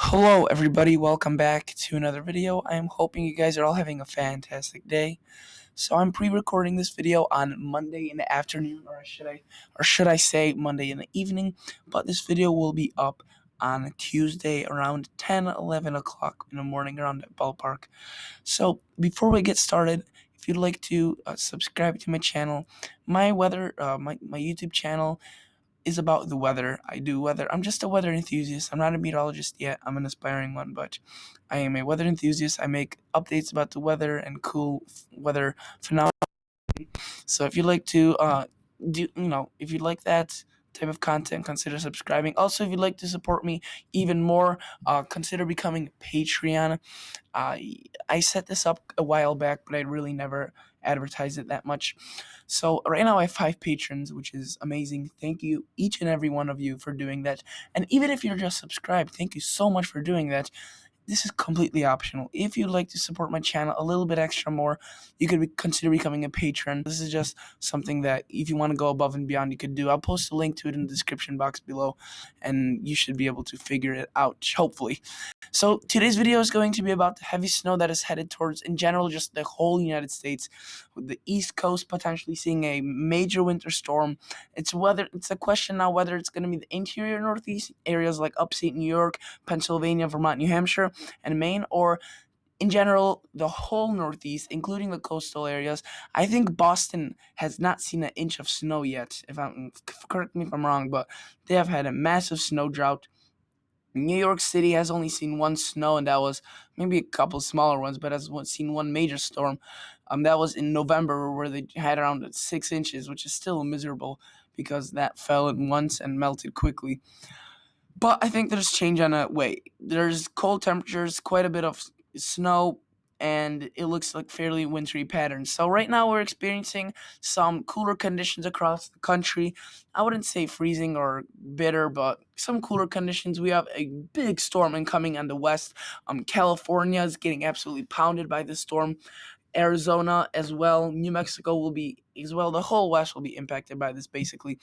Hello everybody, welcome back to another video. I am hoping you guys are all having a fantastic day. So I'm pre-recording this video on Monday in the afternoon, or should I say Monday in the evening, but this video will be up on Tuesday around 10-11 o'clock in the morning around that ballpark. So before we get started, if you'd like to subscribe to my channel, my YouTube channel is about the weather. I do weather. I'm just a weather enthusiast. I'm not a meteorologist yet. I'm an aspiring one, but I am a weather enthusiast. I make updates about the weather and cool weather phenomena. So if you'd like to if you'd like that type of content, consider subscribing. Also, if you'd like to support me even more, consider becoming a Patreon. I set this up a while back, but I really never advertised it that much. So right now I have 5 patrons, which is amazing. Thank you, each and every one of you, for doing that. And even if you're just subscribed, thank you so much for doing that. This is completely optional. If you'd like to support my channel a little bit extra more, you could consider becoming a patron. This is just something that if you want to go above and beyond, you could do. I'll post a link to it in the description box below, and you should be able to figure it out, hopefully. So today's video is going to be about the heavy snow that is headed towards, in general, just the whole United States, with the East Coast potentially seeing a major winter storm. It's a question now whether it's going to be the interior Northeast areas like upstate New York, Pennsylvania, Vermont, New Hampshire, and Maine, or in general, the whole Northeast, including the coastal areas. I think Boston has not seen an inch of snow yet. Correct me if I'm wrong, but they have had a massive snow drought. New York City has only seen one snow, and that was maybe a couple smaller ones, but has seen one major storm. That was in November, where they had around 6 inches, which is still miserable because that fell at once and melted quickly. But I think there's change on the way. There's cold temperatures, quite a bit of snow, and it looks like fairly wintry patterns. So right now we're experiencing some cooler conditions across the country. I wouldn't say freezing or bitter, but some cooler conditions. We have a big storm incoming on the west. California is getting absolutely pounded by this storm. Arizona as well. New Mexico will be as well. The whole West will be impacted by this basically.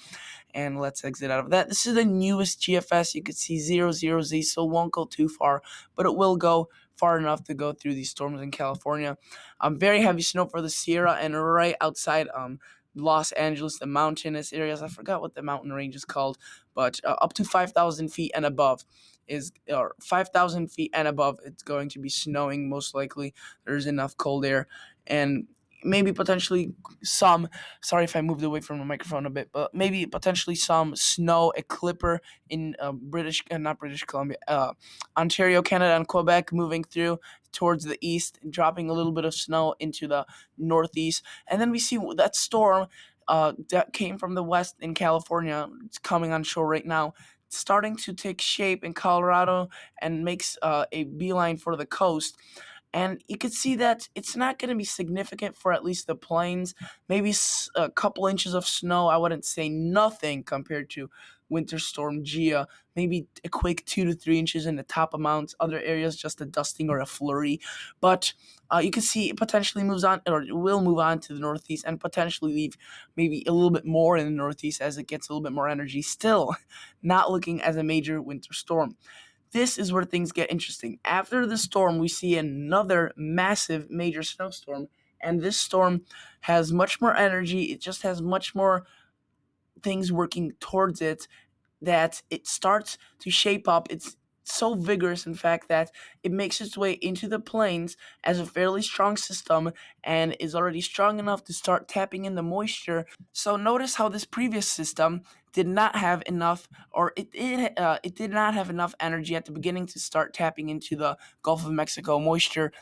And let's exit out of that. This is the newest GFS. You could see 00Z, so it won't go too far, but it will go far enough to go through these storms in California. Very heavy snow for the Sierra and right outside Los Angeles, the mountainous areas. I forgot what the mountain range is called, but up to 5,000 feet and above or 5,000 feet and above, it's going to be snowing most likely. There's enough cold air and maybe potentially some, sorry if I moved away from the microphone a bit, but maybe potentially some snow, a clipper in not British Columbia, Ontario, Canada, and Quebec, moving through towards the east, dropping a little bit of snow into the northeast. And then we see that storm that came from the west in California. It's coming on shore right now, starting to take shape in Colorado and makes a beeline for the coast. And you could see that it's not going to be significant for at least the plains. Maybe a couple inches of snow. I wouldn't say nothing compared to Winter Storm Gia. Maybe a quick 2 to 3 inches in the top amounts. Other areas, just a dusting or a flurry. But you can see it potentially moves on, or it will move on to the northeast and potentially leave maybe a little bit more in the northeast as it gets a little bit more energy. Still, not looking as a major winter storm. This is where things get interesting. After the storm, we see another massive major snowstorm, and this storm has much more energy. It just has much more things working towards it, that it starts to shape up. It's so vigorous, in fact, that it makes its way into the plains as a fairly strong system and is already strong enough to start tapping in the moisture. So notice how this previous system did not have enough, or it did not have enough energy at the beginning to start tapping into the Gulf of Mexico moisture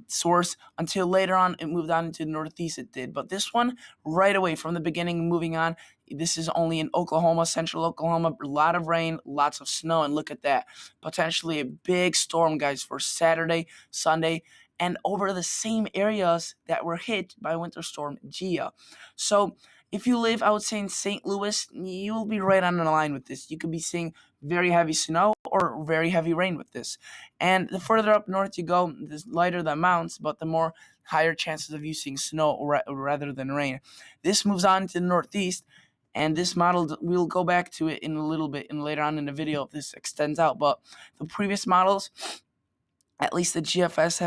source until later on it moved on into the northeast. It did, but this one right away from the beginning, moving on. This is only in Oklahoma, central Oklahoma. A lot of rain, lots of snow, and look at that. Potentially a big storm, guys, for Saturday, Sunday, and over the same areas that were hit by Winter Storm Gia. So if you live, I would say, in St. Louis, you'll be right on the line with this. You could be seeing very heavy snow or very heavy rain with this. And the further up north you go, the lighter the amounts, but the more higher chances of you seeing snow rather than rain. This moves on to the northeast, And this model, we'll go back to it in a little bit and later on in the video if this extends out. But the previous models, at least the GFS,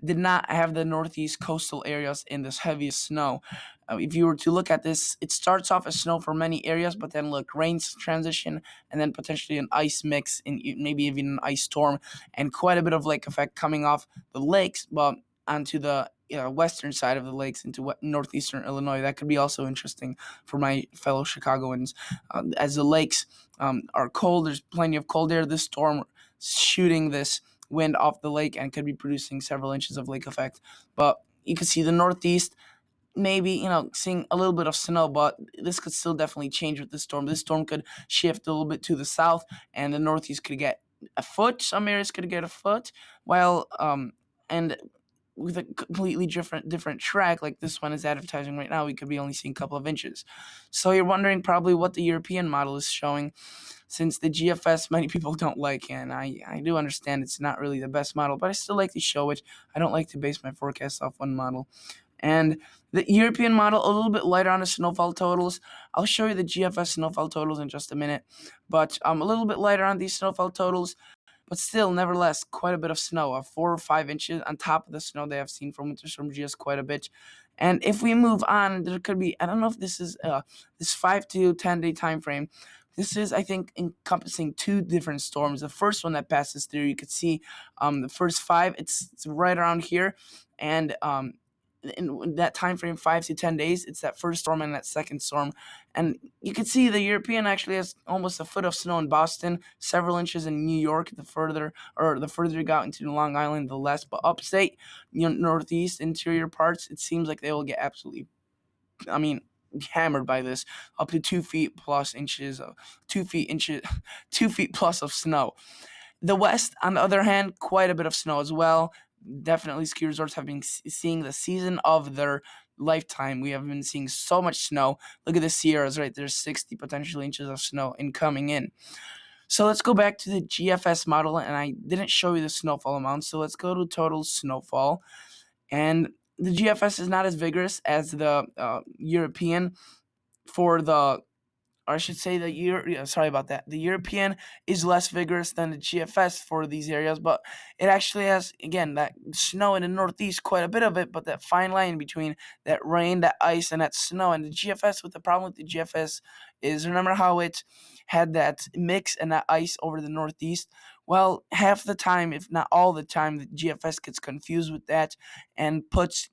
did not have the northeast coastal areas in this heaviest snow. If you were to look at this, it starts off as snow for many areas, but then look, rains transition, and then potentially an ice mix, and maybe even an ice storm, and quite a bit of lake effect coming off the lakes, but onto the western side of the lakes into northeastern Illinois. That could be also interesting for my fellow Chicagoans. As the lakes are cold, there's plenty of cold air. This storm shooting this wind off the lake and could be producing several inches of lake effect. But you can see the northeast, maybe, seeing a little bit of snow, but this could still definitely change with this storm. This storm could shift a little bit to the south, and the northeast could get a foot. Some areas could get a foot, while and with a completely different track like this one is advertising right now, we could be only seeing a couple of inches. So you're wondering probably what the European model is showing, since the GFS many people don't like, and I do understand it's not really the best model, but I still like to show it. I don't like to base my forecast off one model. And the European model, a little bit lighter on the snowfall totals. I'll show you the GFS snowfall totals in just a minute, but a little bit lighter on these snowfall totals. But still, nevertheless, quite a bit of snow, 4 or 5 inches on top of the snow they have seen from Winter Storm GS, quite a bit. And if we move on, there could be, I don't know if this is this 5 to 10 day time frame. This is, I think, encompassing 2 different storms. The first one that passes through, you could see the first 5, it's right around here. And in that time frame, 5 to 10 days, it's that first storm and that second storm. And you can see the European actually has almost a foot of snow in Boston, several inches in New York. The further you got into Long Island, the less. But upstate, northeast interior parts, it seems like they will get absolutely, hammered by this, up to 2 feet plus inches of 2 feet plus of snow. The West, on the other hand, quite a bit of snow as well. Definitely ski resorts have been seeing the season of their lifetime. We have been seeing so much snow. Look at the Sierras right there's 60 potential inches of snow incoming in. So let's go back to the GFS model, and I didn't show you the snowfall amount, so let's go to total snowfall. And the GFS is not as vigorous as the European for the, or I should say sorry about that. The European is less vigorous than the GFS for these areas, but it actually has, again, that snow in the northeast, quite a bit of it, but that fine line between that rain, that ice, and that snow. And the GFS, with the problem with the GFS is, remember how it had that mix and that ice over the northeast? Well, half the time, if not all the time, the GFS gets confused with that and puts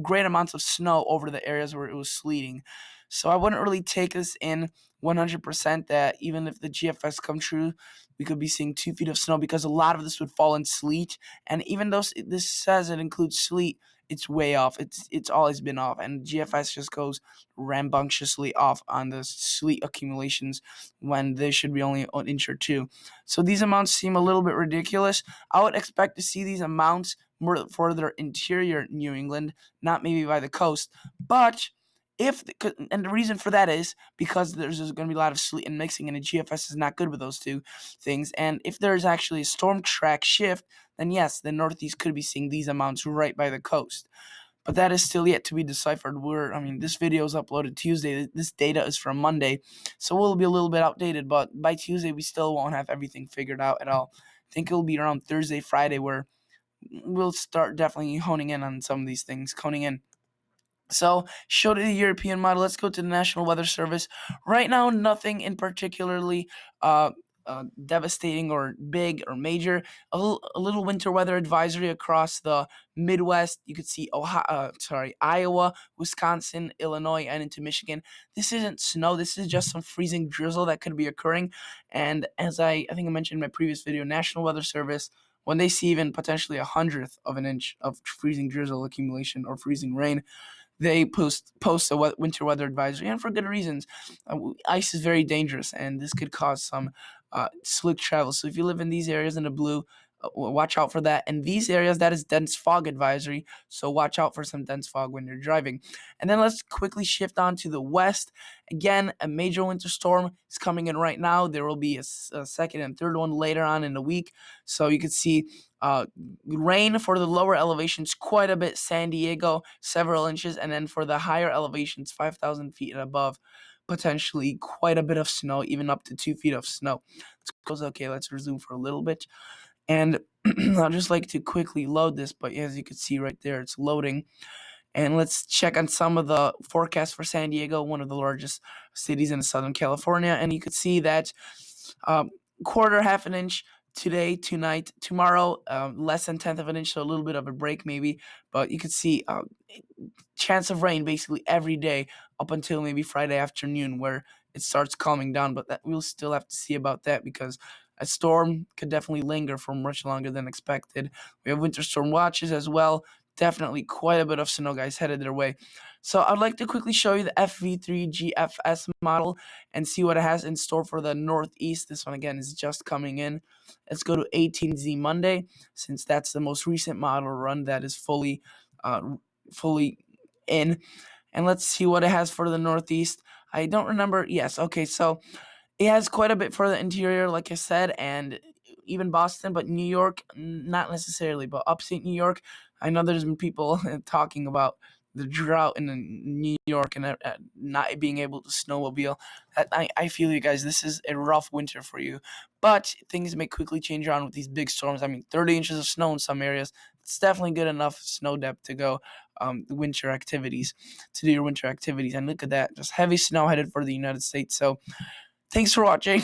great amounts of snow over the areas where it was sleeting. So I wouldn't really take this in 100% that even if the GFS come true, we could be seeing 2 feet of snow, because a lot of this would fall in sleet. And even though this says it includes sleet, it's way off. It's always been off, and GFS just goes rambunctiously off on the sleet accumulations when they should be only an inch or 2. So these amounts seem a little bit ridiculous. I would expect to see these amounts more further interior New England, not maybe by the coast, but and the reason for that is because there's going to be a lot of sleet and mixing, and the GFS is not good with those two things. And if there's actually a storm track shift, then yes, the Northeast could be seeing these amounts right by the coast. But that is still yet to be deciphered. This video is uploaded Tuesday. This data is from Monday, so we'll be a little bit outdated. But by Tuesday, we still won't have everything figured out at all. I think it'll be around Thursday, Friday, where we'll start definitely honing in on some of these things, So, show to the European model. Let's go to the National Weather Service. Right now, nothing in particularly devastating or big or major. A little winter weather advisory across the Midwest. You could see Iowa, Wisconsin, Illinois, and into Michigan. This isn't snow. This is just some freezing drizzle that could be occurring. And as I think I mentioned in my previous video, National Weather Service, when they see even potentially 1/100th of an inch of freezing drizzle accumulation or freezing rain, they post a winter weather advisory, and for good reasons. Ice is very dangerous, and this could cause some slick travel. So if you live in these areas in the blue, watch out for that. And these areas, that is dense fog advisory, so watch out for some dense fog when you're driving. And then let's quickly shift on to the west. Again, a major winter storm is coming in right now. There will be a second and third one later on in the week. So you can see rain for the lower elevations, quite a bit. San Diego, several inches. And then for the higher elevations, 5,000 feet and above, potentially quite a bit of snow, even up to 2 feet of snow. Okay, let's resume for a little bit. And I'll just like to quickly load this, but as you can see right there, it's loading. And let's check on some of the forecasts for San Diego, one of the largest cities in Southern California. And you could see that um, quarter, half an inch today, tonight, tomorrow, less than tenth of an inch, so a little bit of a break maybe. But you could see chance of rain basically every day up until maybe Friday afternoon, where it starts calming down. But that we'll still have to see about that, because a storm could definitely linger for much longer than expected. We have winter storm watches as well. Definitely quite a bit of snow, guys, headed their way. So I'd like to quickly show you the FV3GFS model and see what it has in store for the Northeast. This one, again, is just coming in. Let's go to 18Z Monday, since that's the most recent model run that is fully in. And let's see what it has for the Northeast. I don't remember. Yes, okay, so it has quite a bit for the interior, like I said, and even Boston, but New York, not necessarily, but upstate New York. I know there's been people talking about the drought in New York and not being able to snowmobile. I feel you guys, this is a rough winter for you. But things may quickly change around with these big storms. I mean, 30 inches of snow in some areas. It's definitely good enough snow depth to go winter activities, to do your winter activities. And look at that, just heavy snow headed for the United States. So thanks for watching.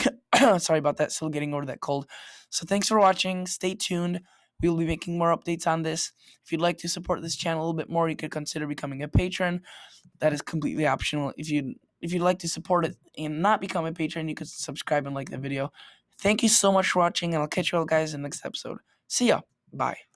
Sorry about that. Still getting over that cold. So thanks for watching. Stay tuned. We'll be making more updates on this. If you'd like to support this channel a little bit more, you could consider becoming a patron. That is completely optional. If you'd like to support it and not become a patron, you could subscribe and like the video. Thank you so much for watching, and I'll catch you all guys in the next episode. See ya. Bye.